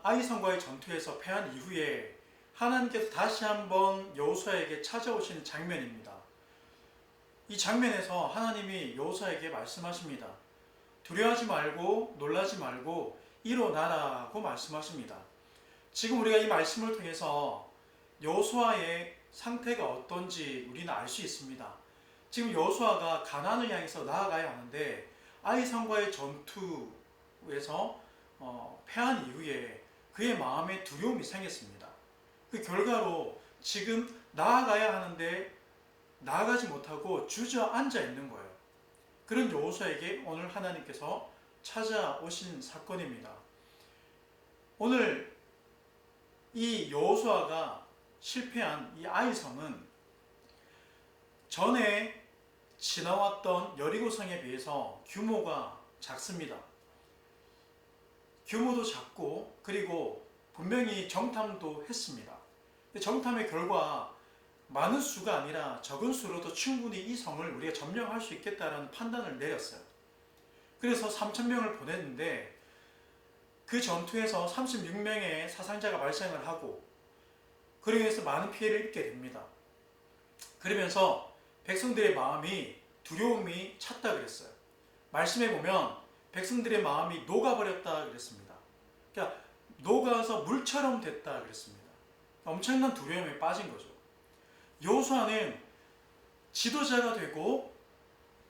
아이성과의 전투에서 패한 이후에 하나님께서 다시 한번 여호수아에게 찾아오시는 장면입니다. 이 장면에서 하나님이 여호수아에게 말씀하십니다. 두려워하지 말고 놀라지 말고 일어나라고 말씀하십니다. 지금 우리가 이 말씀을 통해서 여호수아의 상태가 어떤지 우리는 알 수 있습니다. 지금 여호수아가 가나안을 향해서 나아가야 하는데 아이성과의 전투에서 패한 이후에 그의 마음에 두려움이 생겼습니다. 그 결과로 지금 나아가야 하는데 나아가지 못하고 주저앉아 있는 거예요. 그런 여호수아에게 오늘 하나님께서 찾아오신 사건입니다. 오늘 이 여호수아가 실패한 이 아이성은 전에 지나왔던 여리고성에 비해서 규모가 작습니다. 규모도 작고 그리고 분명히 정탐도 했습니다. 정탐의 결과 많은 수가 아니라 적은 수로도 충분히 이 성을 우리가 점령할 수 있겠다라는 판단을 내렸어요. 그래서 3,000명을 보냈는데 그 전투에서 36명의 사상자가 발생을 하고 그로 인해서 많은 피해를 입게 됩니다. 그러면서 백성들의 마음이 두려움이 찼다 그랬어요. 말씀에 보면 백성들의 마음이 녹아버렸다 그랬습니다. 그러니까 녹아서 물처럼 됐다 그랬습니다. 엄청난 두려움에 빠진 거죠. 여호수아는 지도자가 되고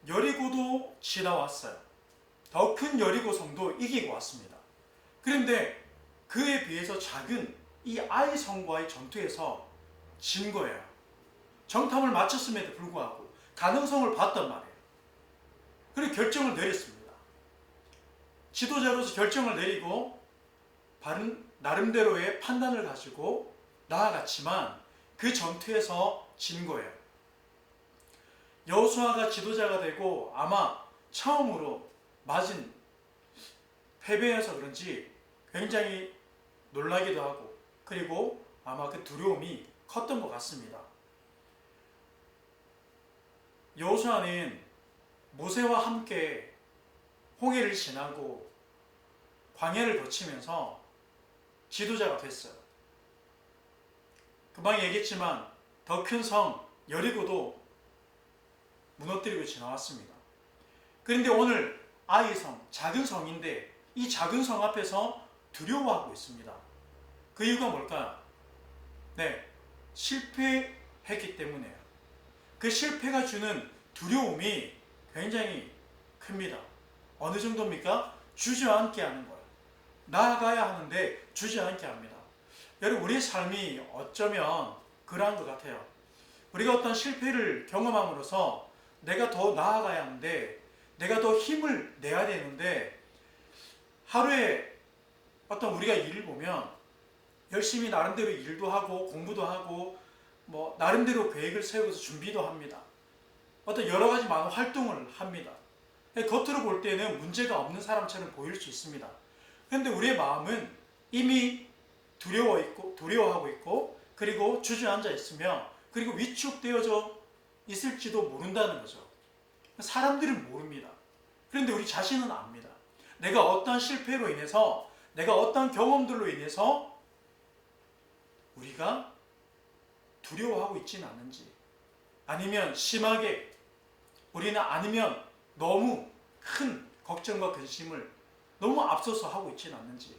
여리고도 지나왔어요. 더 큰 여리고성도 이기고 왔습니다. 그런데 그에 비해서 작은 이 아이성과의 전투에서 진 거예요. 정탐을 마쳤음에도 불구하고 가능성을 봤단 말이에요. 그리고 결정을 내렸습니다. 지도자로서 결정을 내리고 바른 나름대로의 판단을 가지고 나아갔지만 그 전투에서 진 거예요. 여호수아가 지도자가 되고 아마 처음으로 맞은 패배여서 그런지 굉장히 놀라기도 하고 그리고 아마 그 두려움이 컸던 것 같습니다. 여호수아는 모세와 함께 홍해를 지나고 광야를 거치면서 지도자가 됐어요. 금방 얘기했지만 더 큰 성 여리고도 무너뜨리고 지나왔습니다. 그런데 오늘 아이성, 작은 성인데 이 작은 성 앞에서 두려워하고 있습니다. 그 이유가 뭘까요? 네, 실패했기 때문에요. 그 실패가 주는 두려움이 굉장히 큽니다. 어느 정도입니까? 주저앉게 하는 거예요. 나아가야 하는데 주저앉게 합니다. 여러분, 우리의 삶이 어쩌면 그러한 것 같아요. 우리가 어떤 실패를 경험함으로써 내가 더 나아가야 하는데 내가 더 힘을 내야 되는데 하루에 어떤 우리가 일을 보면 열심히 나름대로 일도 하고 공부도 하고 뭐 나름대로 계획을 세우면서 준비도 합니다. 어떤 여러 가지 많은 활동을 합니다. 겉으로 볼 때는 문제가 없는 사람처럼 보일 수 있습니다. 그런데 우리의 마음은 이미 두려워하고 있고 그리고 주저앉아 있으며 그리고 위축되어져 있을지도 모른다는 거죠. 사람들은 모릅니다. 그런데 우리 자신은 압니다. 내가 어떤 실패로 인해서 내가 어떤 경험들로 인해서 우리가 두려워하고 있지는 않은지 아니면 심하게 우리는 아니면 너무 큰 걱정과 근심을 너무 앞서서 하고 있지는 않는지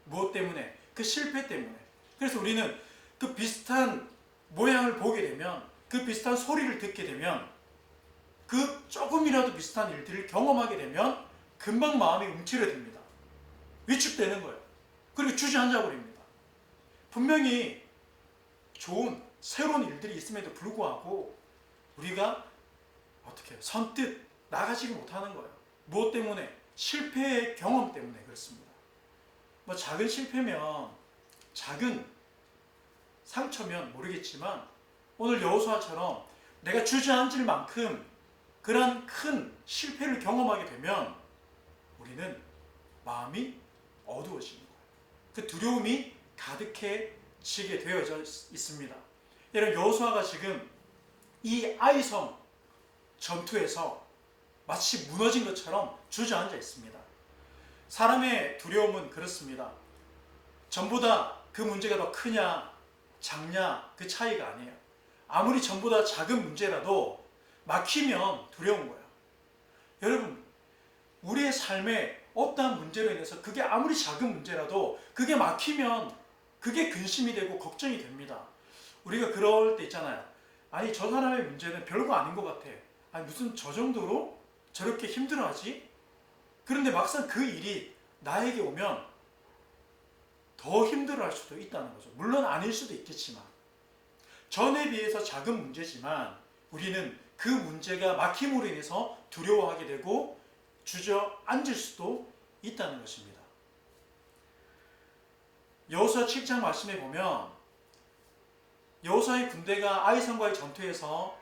무엇 때문에? 그 실패 때문에. 그래서 우리는 그 비슷한 모양을 보게 되면 그 비슷한 소리를 듣게 되면 그 조금이라도 비슷한 일들을 경험하게 되면 금방 마음이 움츠러듭니다. 위축되는 거예요. 그리고 주저앉아 버립니다. 분명히 좋은 새로운 일들이 있음에도 불구하고 우리가 어떻게 선뜻 나가지 못하는 거예요. 무엇 때문에? 실패의 경험 때문에 그렇습니다. 뭐 작은 실패면 작은 상처면 모르겠지만 오늘 여호수아처럼 내가 주저앉을 만큼 그런 큰 실패를 경험하게 되면 우리는 마음이 어두워지는 거예요. 그 두려움이 가득해지게 되어져 있습니다. 여러분, 여호수아가 지금 이 아이성 전투에서 마치 무너진 것처럼 주저앉아 있습니다. 사람의 두려움은 그렇습니다. 전부 다 그 문제가 더 크냐 작냐 그 차이가 아니에요. 아무리 전부 다 작은 문제라도 막히면 두려운 거예요. 여러분, 우리의 삶에 어떠한 문제로 인해서 그게 아무리 작은 문제라도 그게 막히면 그게 근심이 되고 걱정이 됩니다. 우리가 그럴 때 있잖아요. 아니, 저 사람의 문제는 별거 아닌 것 같아. 아니, 무슨 저 정도로 저렇게 힘들어하지? 그런데 막상 그 일이 나에게 오면 더 힘들어할 수도 있다는 거죠. 물론 아닐 수도 있겠지만, 전에 비해서 작은 문제지만 우리는 그 문제가 막힘으로 인해서 두려워하게 되고 주저앉을 수도 있다는 것입니다. 여호수아 7장 말씀에 보면 여호수아의 군대가 아이성과의 전투에서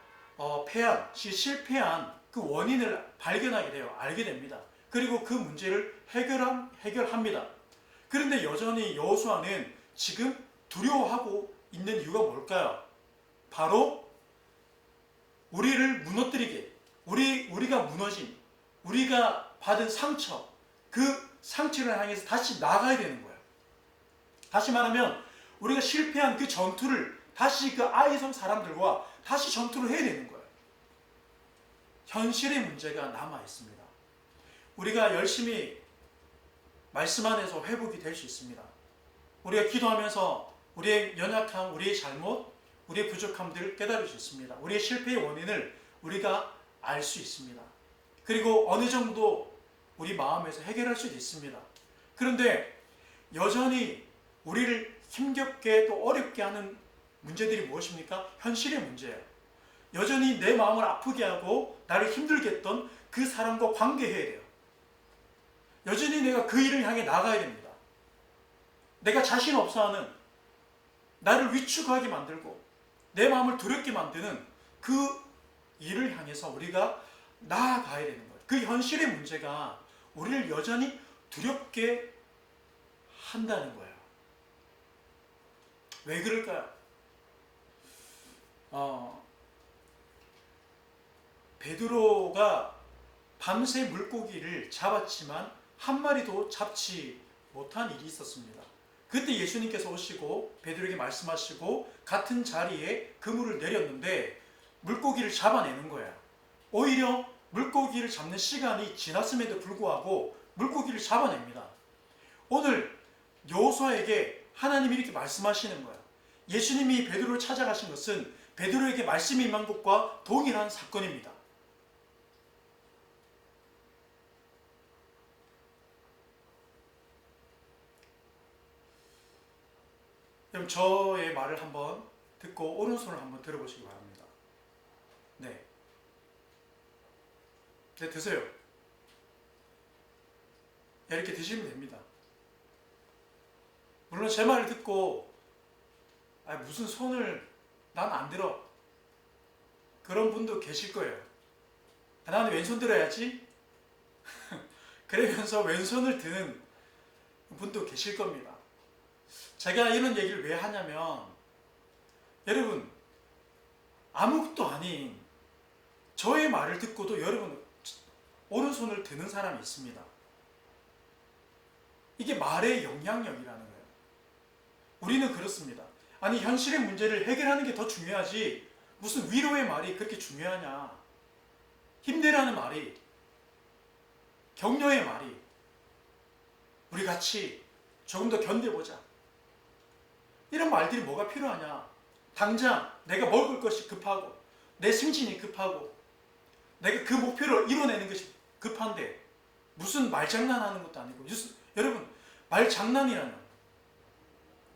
실패한 그 원인을 발견하게 돼요. 알게 됩니다. 그리고 그 문제를 해결합니다. 그런데 여전히 여호수아는 지금 두려워하고 있는 이유가 뭘까요? 바로 우리를 무너뜨리게, 우리가 무너진, 우리가 받은 상처, 그 상처를 향해서 다시 나가야 되는 거예요. 다시 말하면 우리가 실패한 그 전투를 다시 그 아이성 사람들과 다시 전투를 해야 되는 거예요. 현실의 문제가 남아 있습니다. 우리가 열심히 말씀 안에서 회복이 될 수 있습니다. 우리가 기도하면서 우리의 연약함, 우리의 잘못, 우리의 부족함들을 깨달을 수 있습니다. 우리의 실패의 원인을 우리가 알 수 있습니다. 그리고 어느 정도 우리 마음에서 해결할 수도 있습니다. 그런데 여전히 우리를 힘겹게 또 어렵게 하는 문제들이 무엇입니까? 현실의 문제예요. 여전히 내 마음을 아프게 하고 나를 힘들게 했던 그 사람과 관계해야 돼요. 여전히 내가 그 일을 향해 나가야 됩니다. 내가 자신 없어하는, 나를 위축하게 만들고 내 마음을 두렵게 만드는 그 일을 향해서 우리가 나아가야 되는 거예요. 그 현실의 문제가 우리를 여전히 두렵게 한다는 거예요. 왜 그럴까요? 베드로가 밤새 물고기를 잡았지만 한 마리도 잡지 못한 일이 있었습니다. 그때 예수님께서 오시고 베드로에게 말씀하시고 같은 자리에 그물을 내렸는데 물고기를 잡아내는 거예요. 오히려 물고기를 잡는 시간이 지났음에도 불구하고 물고기를 잡아냅니다. 오늘 여호수아에게 하나님이 이렇게 말씀하시는 거예요. 예수님이 베드로를 찾아가신 것은 베드로에게 말씀이 임한 것과 동일한 사건입니다. 그럼 저의 말을 한번 듣고 오른손을 한번 들어보시기 바랍니다. 네. 네, 드세요. 이렇게 드시면 됩니다. 물론 제 말을 듣고 무슨 손을 난 안 들어, 그런 분도 계실 거예요. 나는 왼손 들어야지 그러면서 왼손을 드는 분도 계실 겁니다. 제가 이런 얘기를 왜 하냐면, 여러분, 아무것도 아닌 저의 말을 듣고도 여러분 오른손을 드는 사람이 있습니다. 이게 말의 영향력이라는 거예요. 우리는 그렇습니다. 아니, 현실의 문제를 해결하는 게 더 중요하지 무슨 위로의 말이 그렇게 중요하냐, 힘내라는 말이, 격려의 말이, 우리 같이 조금 더 견뎌보자, 이런 말들이 뭐가 필요하냐. 당장 내가 먹을 것이 급하고 내 승진이 급하고 내가 그 목표를 이뤄내는 것이 급한데 무슨 말장난하는 것도 아니고. 여러분, 말장난이라는,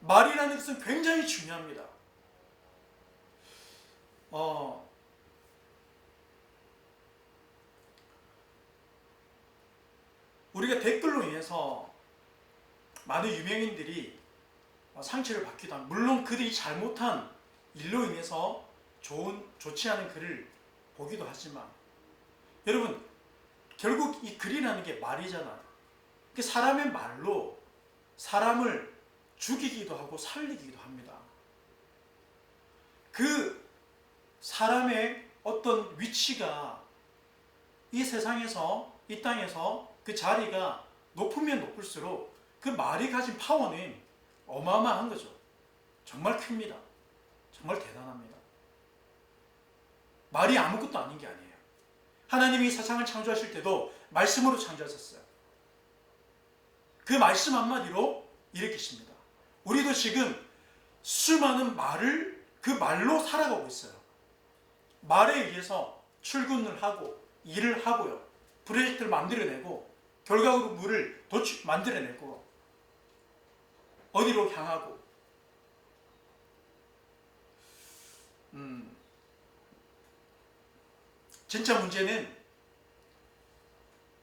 말이라는 것은 굉장히 중요합니다. 우리가 댓글로 인해서 많은 유명인들이 상처를 받기도 합니다. 물론 그들이 잘못한 일로 인해서 좋지 않은 글을 보기도 하지만, 여러분, 결국 이 글이라는 게 말이잖아요. 사람의 말로 사람을 죽이기도 하고 살리기도 합니다. 그 사람의 어떤 위치가 이 세상에서, 이 땅에서 그 자리가 높으면 높을수록 그 말이 가진 파워는 어마어마한 거죠. 정말 큽니다. 정말 대단합니다. 말이 아무것도 아닌 게 아니에요. 하나님이 세상을 창조하실 때도 말씀으로 창조하셨어요. 그 말씀 한마디로 일으키십니다. 우리도 지금 수많은 말을 그 말로 살아가고 있어요. 말에 의해서 출근을 하고 일을 하고요. 프로젝트를 만들어내고 결과적으로 물을 만들어내고 어디로 향하고 진짜 문제는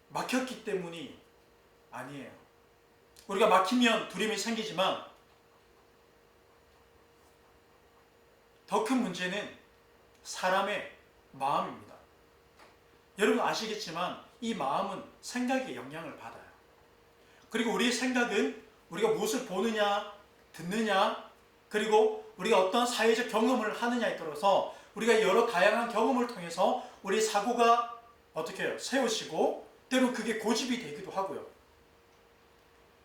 막혔기 때문이 아니에요. 우리가 막히면 두려움이 생기지만 더 큰 문제는 사람의 마음입니다. 여러분 아시겠지만 이 마음은 생각에 영향을 받아요. 그리고 우리의 생각은 우리가 무엇을 보느냐, 듣느냐, 그리고 우리가 어떤 사회적 경험을 하느냐에 따라서 우리가 여러 다양한 경험을 통해서 우리 사고가 어떻게 해요? 세워지고 때로는 그게 고집이 되기도 하고요.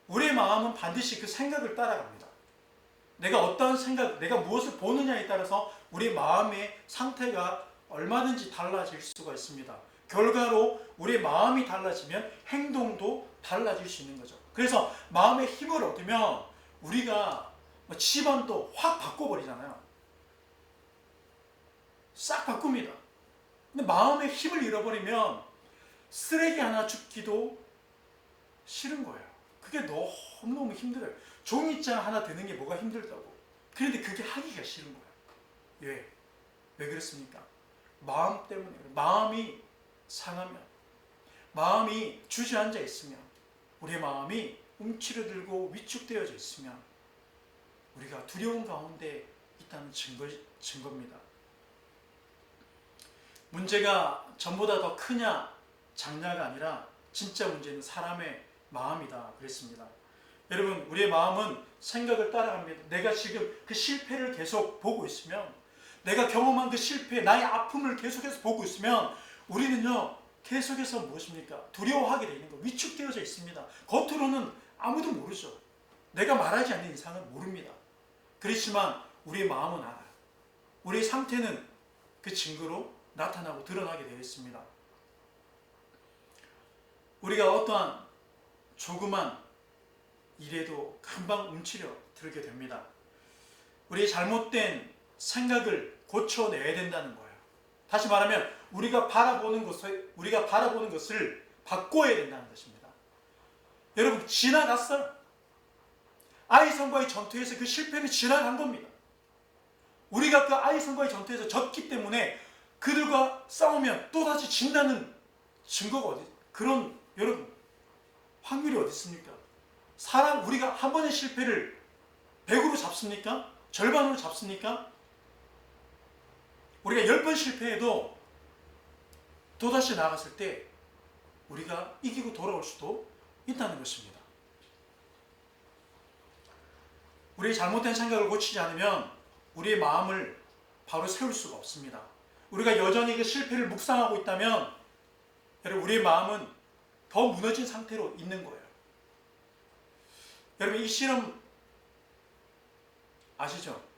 우리의 마음은 반드시 그 생각을 따라갑니다. 내가 어떤 생각, 내가 무엇을 보느냐에 따라서 우리 마음의 상태가 얼마든지 달라질 수가 있습니다. 결과로 우리의 마음이 달라지면 행동도 달라질 수 있는 거죠. 그래서 마음의 힘을 얻으면 우리가 집안도 확 바꿔버리잖아요. 싹 바꿉니다. 근데 마음의 힘을 잃어버리면 쓰레기 하나 줍기도 싫은 거예요. 그게 너무너무 힘들어요. 종이장 하나 드는 게 뭐가 힘들다고. 그런데 그게 하기가 싫은 거예요. 왜? 왜 그렇습니까? 마음 때문에. 마음이 상하면, 마음이 주저앉아 있으면, 우리의 마음이 움츠러들고 위축되어져 있으면 우리가 두려움 가운데 있다는 증거입니다. 문제가 전보다 더 크냐 작냐가 아니라 진짜 문제는 사람의 마음이다 그랬습니다. 여러분 우리의 마음은 생각을 따라갑니다. 내가 지금 그 실패를 계속 보고 있으면, 내가 경험한 그 실패, 나의 아픔을 계속해서 보고 있으면 우리는요 계속해서 무엇입니까? 두려워하게 되는 거, 위축되어져 있습니다. 겉으로는 아무도 모르죠. 내가 말하지 않는 이상은 모릅니다. 그렇지만 우리의 마음은 알아요. 우리의 상태는 그 증거로 나타나고 드러나게 되어 있습니다. 우리가 어떠한 조그만 일에도 금방 움츠려 들게 됩니다. 우리의 잘못된 생각을 고쳐내야 된다는 거예요. 다시 말하면 우리가 바라보는 것을 바꿔야 된다는 것입니다. 여러분 지나갔어요. 아이성과의 전투에서 그 실패는 지나간 겁니다. 우리가 그 아이성과의 전투에서 졌기 때문에 그들과 싸우면 또다시 진다는 증거가 그런 여러분 확률이 어디 있습니까? 우리가 한 번의 실패를 100으로 잡습니까? 절반으로 잡습니까? 우리가 10번 실패해도 또다시 나아갔을 때 우리가 이기고 돌아올 수도 있다는 것입니다. 우리의 잘못된 생각을 고치지 않으면 우리의 마음을 바로 세울 수가 없습니다. 우리가 여전히 그 실패를 묵상하고 있다면 여러분 우리의 마음은 더 무너진 상태로 있는 거예요. 여러분 이 실험 아시죠?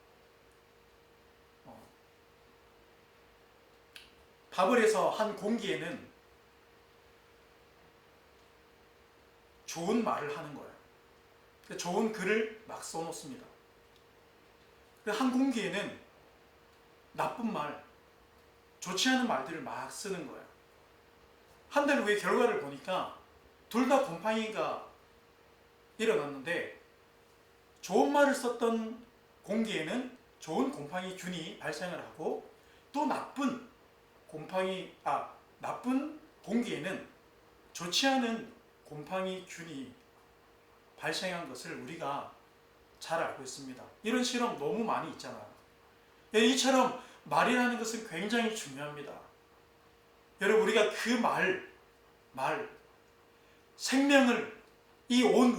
바벨에서 한 공기에는 좋은 말을 하는 거예요. 좋은 글을 막 써놓습니다. 한 공기에는 나쁜 말, 좋지 않은 말들을 막 쓰는 거예요. 한 달 후에 결과를 보니까 둘 다 곰팡이가 일어났는데 좋은 말을 썼던 공기에는 좋은 곰팡이 균이 발생을 하고 또 나쁜 공기에는 좋지 않은 곰팡이 균이 발생한 것을 우리가 잘 알고 있습니다. 이런 실험 너무 많이 있잖아요. 이처럼 말이라는 것은 굉장히 중요합니다. 여러분 우리가 그 생명을 이 온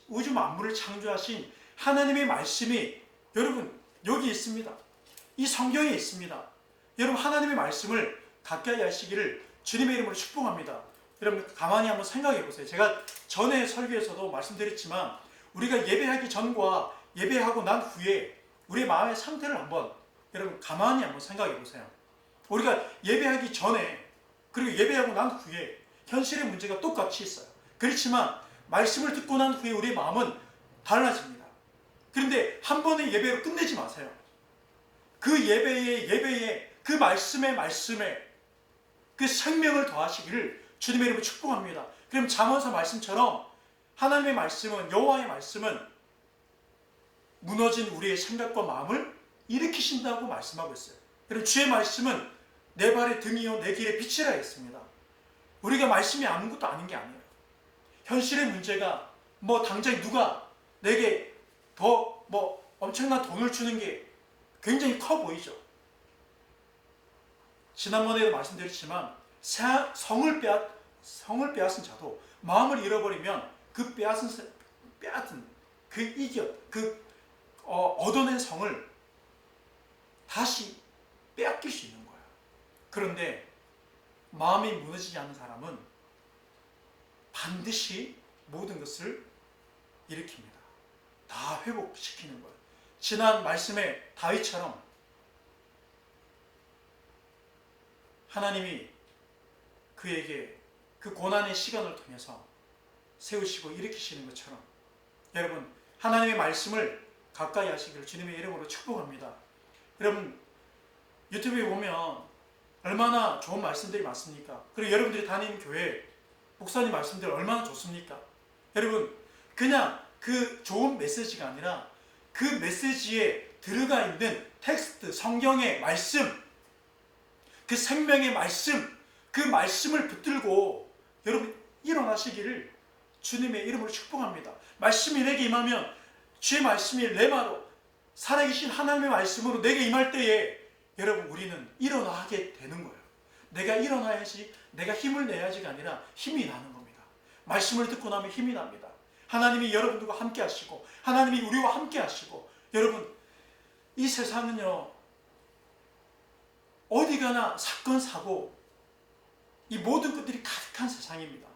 우주 만물을 창조하신 하나님의 말씀이 여러분 여기 있습니다. 이 성경에 있습니다. 여러분 하나님의 말씀을 가까이 하시기를 주님의 이름으로 축복합니다. 여러분 가만히 한번 생각해 보세요. 제가 전에 설교에서도 말씀드렸지만 우리가 예배하기 전과 예배하고 난 후에 우리의 마음의 상태를 한번 여러분 가만히 한번 생각해 보세요. 우리가 예배하기 전에 그리고 예배하고 난 후에 현실의 문제가 똑같이 있어요. 그렇지만 말씀을 듣고 난 후에 우리의 마음은 달라집니다. 그런데 한 번의 예배로 끝내지 마세요. 그 예배에 그 말씀에 그 생명을 더하시기를 주님의 이름으로 축복합니다. 그럼 잠언서 말씀처럼 하나님의 말씀은, 여호와의 말씀은 무너진 우리의 생각과 마음을 일으키신다고 말씀하고 있어요. 그럼 주의 말씀은 내 발의 등이요 내 길의 빛이라 했습니다. 우리가 말씀이 아무것도 아닌 게 아니에요. 현실의 문제가 당장 누가 내게 더 엄청난 돈을 주는 게 굉장히 커 보이죠. 지난번에도 말씀드렸지만 성을 빼앗은 자도 마음을 잃어버리면 그 빼앗은 얻어낸 성을 다시 빼앗길 수 있는 거예요. 그런데 마음이 무너지지 않는 사람은 반드시 모든 것을 일으킵니다. 다 회복시키는 거예요. 지난 말씀에 다윗처럼 하나님이 그에게 그 고난의 시간을 통해서 세우시고 일으키시는 것처럼 여러분 하나님의 말씀을 가까이 하시기를 주님의 이름으로 축복합니다. 여러분 유튜브에 보면 얼마나 좋은 말씀들이 많습니까? 그리고 여러분들이 다니는 교회 목사님 말씀들 얼마나 좋습니까? 여러분 그냥 그 좋은 메시지가 아니라 그 메시지에 들어가 있는 텍스트, 성경의 말씀, 그 생명의 말씀, 그 말씀을 붙들고 여러분 일어나시기를 주님의 이름으로 축복합니다. 말씀이 내게 임하면 주의 말씀이 레마로 살아계신 하나님의 말씀으로 내게 임할 때에 여러분 우리는 일어나게 되는 거예요. 내가 일어나야지, 내가 힘을 내야지가 아니라 힘이 나는 겁니다. 말씀을 듣고 나면 힘이 납니다. 하나님이 여러분들과 함께 하시고 하나님이 우리와 함께 하시고 여러분 이 세상은요 어디 가나 사건 사고 이 모든 것들이 가득한 세상입니다.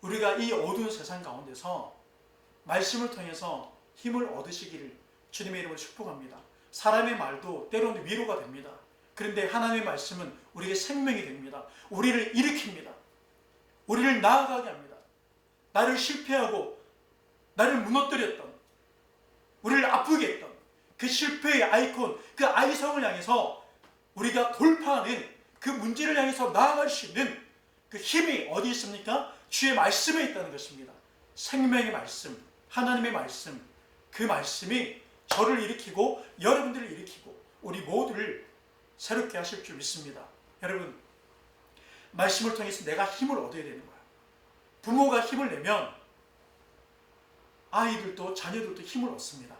우리가 이 어두운 세상 가운데서 말씀을 통해서 힘을 얻으시기를 주님의 이름으로 축복합니다. 사람의 말도 때로는 위로가 됩니다. 그런데 하나님의 말씀은 우리에게 생명이 됩니다. 우리를 일으킵니다. 우리를 나아가게 합니다. 나를 실패하고 나를 무너뜨렸던, 우리를 아프게 했던 그 실패의 아이콘, 그 아이성을 향해서 우리가 돌파하는 그 문제를 향해서 나아갈 수 있는 그 힘이 어디 있습니까? 주의 말씀에 있다는 것입니다. 생명의 말씀, 하나님의 말씀, 그 말씀이 저를 일으키고 여러분들을 일으키고 우리 모두를 새롭게 하실 줄 믿습니다. 여러분 말씀을 통해서 내가 힘을 얻어야 되는 거예요. 부모가 힘을 내면 아이들도 자녀들도 힘을 얻습니다.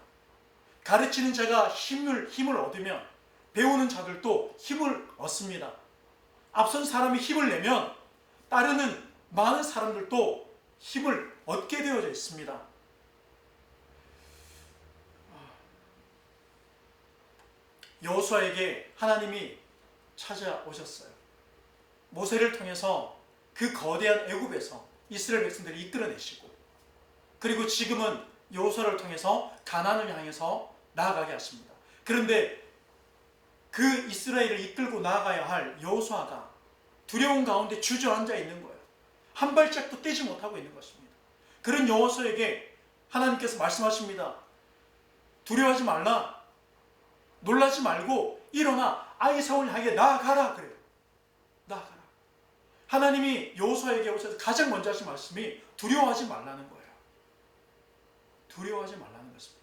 가르치는 자가 힘을 얻으면 배우는 자들도 힘을 얻습니다. 앞선 사람이 힘을 내면 따르는 많은 사람들도 힘을 얻게 되어져 있습니다. 여호수아에게 하나님이 찾아오셨어요. 모세를 통해서 그 거대한 애굽에서 이스라엘 백성들을 이끌어내시고 그리고 지금은 여호수아를 통해서 가나안을 향해서 나아가게 하십니다. 그런데 그 이스라엘을 이끌고 나아가야 할 여호수아가 두려움 가운데 주저앉아 있는 거예요. 한 발짝도 떼지 못하고 있는 것입니다. 그런 여호수아에게 하나님께서 말씀하십니다. 두려워하지 말라. 놀라지 말고 일어나 아이성을 향해 나아가라 그래요. 나아가라. 하나님이 여호수아에게 오셔서 가장 먼저 하신 말씀이 두려워하지 말라는 거예요. 두려워하지 말라는 것입니다.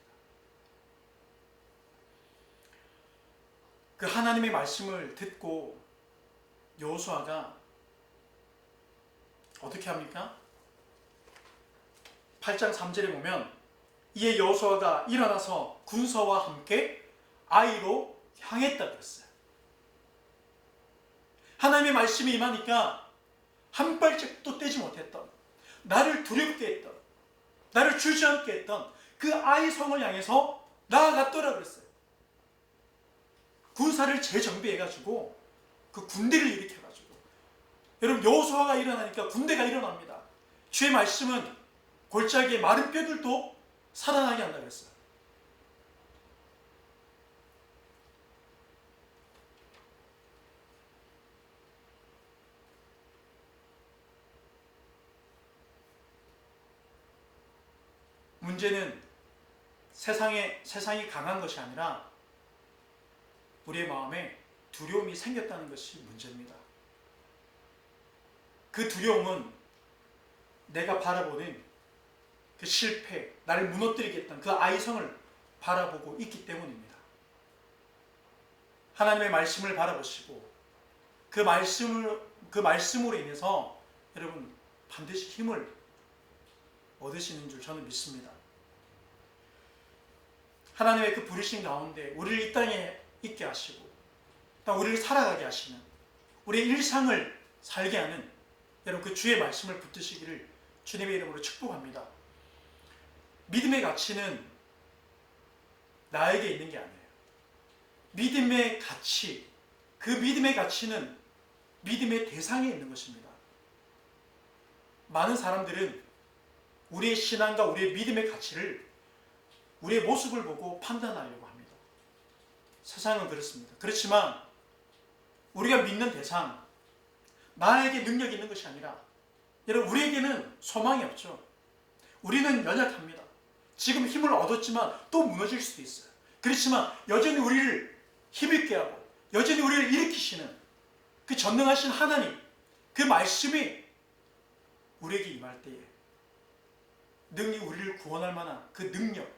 그 하나님의 말씀을 듣고 여호수아가 어떻게 합니까? 8장 3절에 보면 이에 여호수아가 일어나서 군사와 함께 아이로 향했다 그랬어요. 하나님의 말씀이 임하니까 한 발짝도 떼지 못했던, 나를 두렵게 했던, 나를 주저앉게 했던 그 아이 성을 향해서 나아갔더라 그랬어요. 군사를 재정비해가지고 그 군대를 일으켜가지고 여러분 여호수아가 일어나니까 군대가 일어납니다. 주의 말씀은 골짜기에 마른 뼈들도 살아나게 한다 그랬어요. 문제는 세상이 강한 것이 아니라 우리의 마음에 두려움이 생겼다는 것이 문제입니다. 그 두려움은 내가 바라보는 그 실패, 나를 무너뜨리겠다는 그 아이성을 바라보고 있기 때문입니다. 하나님의 말씀을 바라보시고 그 말씀으로 인해서 여러분 반드시 힘을 얻으시는 줄 저는 믿습니다. 하나님의 그 부르신 가운데 우리를 이 땅에 있게 하시고 또 우리를 살아가게 하시는 우리의 일상을 살게 하는 여러분 그 주의 말씀을 붙드시기를 주님의 이름으로 축복합니다. 믿음의 가치는 나에게 있는 게 아니에요. 믿음의 가치, 그 믿음의 가치는 믿음의 대상에 있는 것입니다. 많은 사람들은 우리의 신앙과 우리의 믿음의 가치를 우리의 모습을 보고 판단하려고 합니다. 세상은 그렇습니다. 그렇지만 우리가 믿는 대상, 나에게 능력이 있는 것이 아니라 여러분 우리에게는 소망이 없죠. 우리는 연약합니다. 지금 힘을 얻었지만 또 무너질 수도 있어요. 그렇지만 여전히 우리를 힘있게 하고 여전히 우리를 일으키시는 그 전능하신 하나님, 그 말씀이 우리에게 임할 때에 능히 우리를 구원할 만한 그 능력,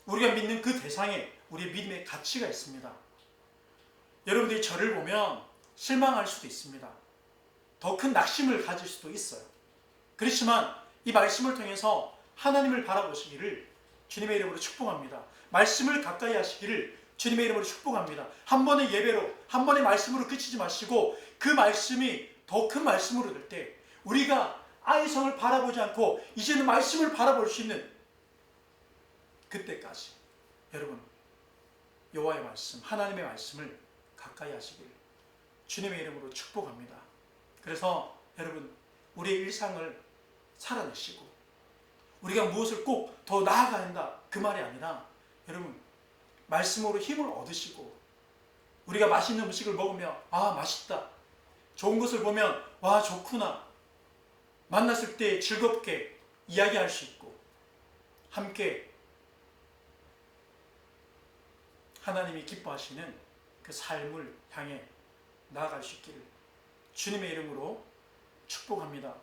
우리가 믿는 그 대상에 우리의 믿음의 가치가 있습니다. 여러분들이 저를 보면 실망할 수도 있습니다. 더 큰 낙심을 가질 수도 있어요. 그렇지만 이 말씀을 통해서 하나님을 바라보시기를 주님의 이름으로 축복합니다. 말씀을 가까이 하시기를 주님의 이름으로 축복합니다. 한 번의 예배로, 한 번의 말씀으로 그치지 마시고 그 말씀이 더 큰 말씀으로 될 때 우리가 아이성을 바라보지 않고 이제는 말씀을 바라볼 수 있는 그때까지 여러분 여호와의 말씀, 하나님의 말씀을 가까이 하시길 주님의 이름으로 축복합니다. 그래서 여러분 우리의 일상을 살아내시고 우리가 무엇을 꼭 더 나아가야 한다 그 말이 아니라 여러분 말씀으로 힘을 얻으시고 우리가 맛있는 음식을 먹으며 아 맛있다, 좋은 것을 보면 와 좋구나, 만났을 때 즐겁게 이야기할 수 있고 함께 하나님이 기뻐하시는 그 삶을 향해 나아갈 수 있기를 주님의 이름으로 축복합니다.